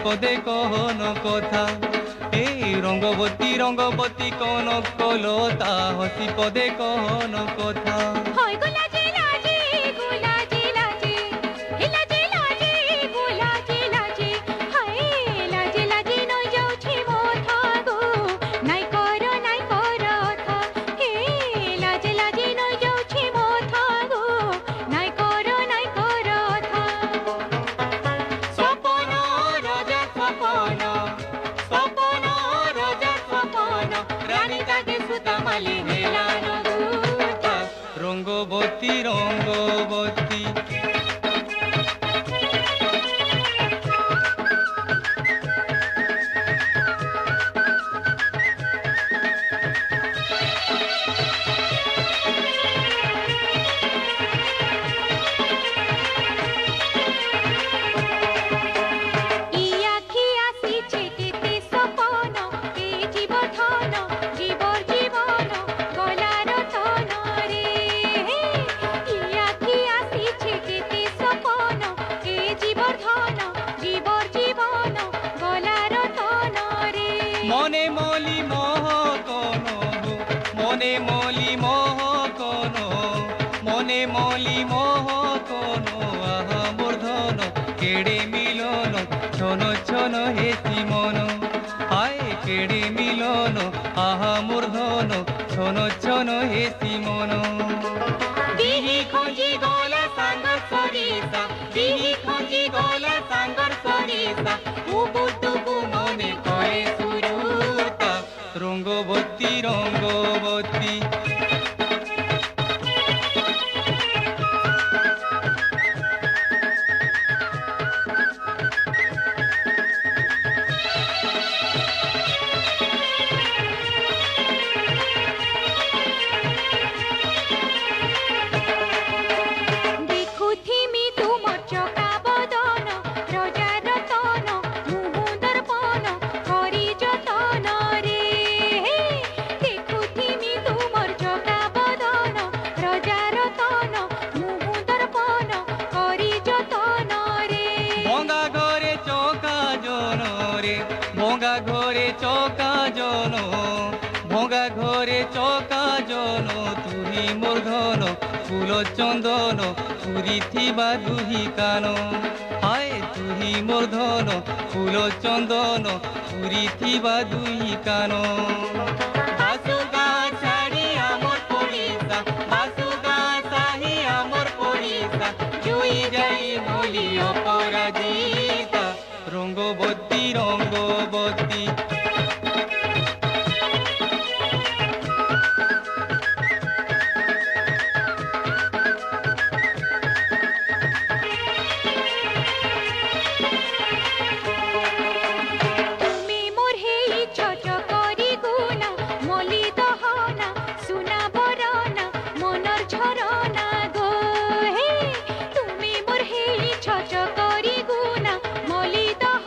পদে কহন কথা। এই রঙ্গবতী রঙ্গবতী কনক কলতা হসি পদে কহন কথা। হয় গো লাজে লাজে গো লাজে লাজে, হে লাজে লাজে গো লাজে লাজে, হায় লাজে লাজে নই যাଉଛି মথা গো, নাই কর থা, হে লাজে লাজে নই যাଉଛି মথা গো, নাই কর থা। স্বপন রাজা স্বপন, স্বপন রাজা স্বপন, রানী তাকে সুতামালি হেলানো দুটা। রঙ্গবতী রঙ্গবতী ই আখি আসিছে কেতে সপন, এ জীব ধন জীবর জীবন গলার তন রে। ই আখি আসিছে কেতে সপন, এ জীবর ধন জীবর জীবন গলার তন রে। মনে মলি মোহ কোন, মনে মলি মোহ কোন, মনে মলি মোহ কোন, আহা মোর ধন কেড়ে মিলন ছন ছন হেসি মন। হায় কেড়ে মিলন আহা মোর ধন ছন ছন হেসি মন। বিহি খোঁজি গলা সাঙ্গর সরিষা, বিহি খোঁজি গলা সাঙ্গর সরিষা, উবু টুবু মনে কয়ে সুরুতা। রঙ্গবতী রঙ্গবতী দেখুথিমি তুমর চকা বদন, রজার রতন মুহু দর্পণ করি যতন রে। দেখুথিমি তুমর চকা বদন, রজার রতন মুহু দর্পণ করি যতন রে। ভঙ্গা ঘরে চৌকা জন রে, ভঙ্গা ঘরে চৌকা জন, ভঙ্গা ঘরে চৌকা জন, তুহি মোর ধন ফুল চন্দন পুরিথিবা দুহি কান। হায় তুহি মোর ধন ফুল চন্দন পুরিথিবা দুহি কান। বাসুগা ছাড়ি আমর পড়িসা, বাসুগা সাহি আমর পড়িসা, জুই যাই বলি অপরাজিতা। রঙ্গবতী রঙ্গবতী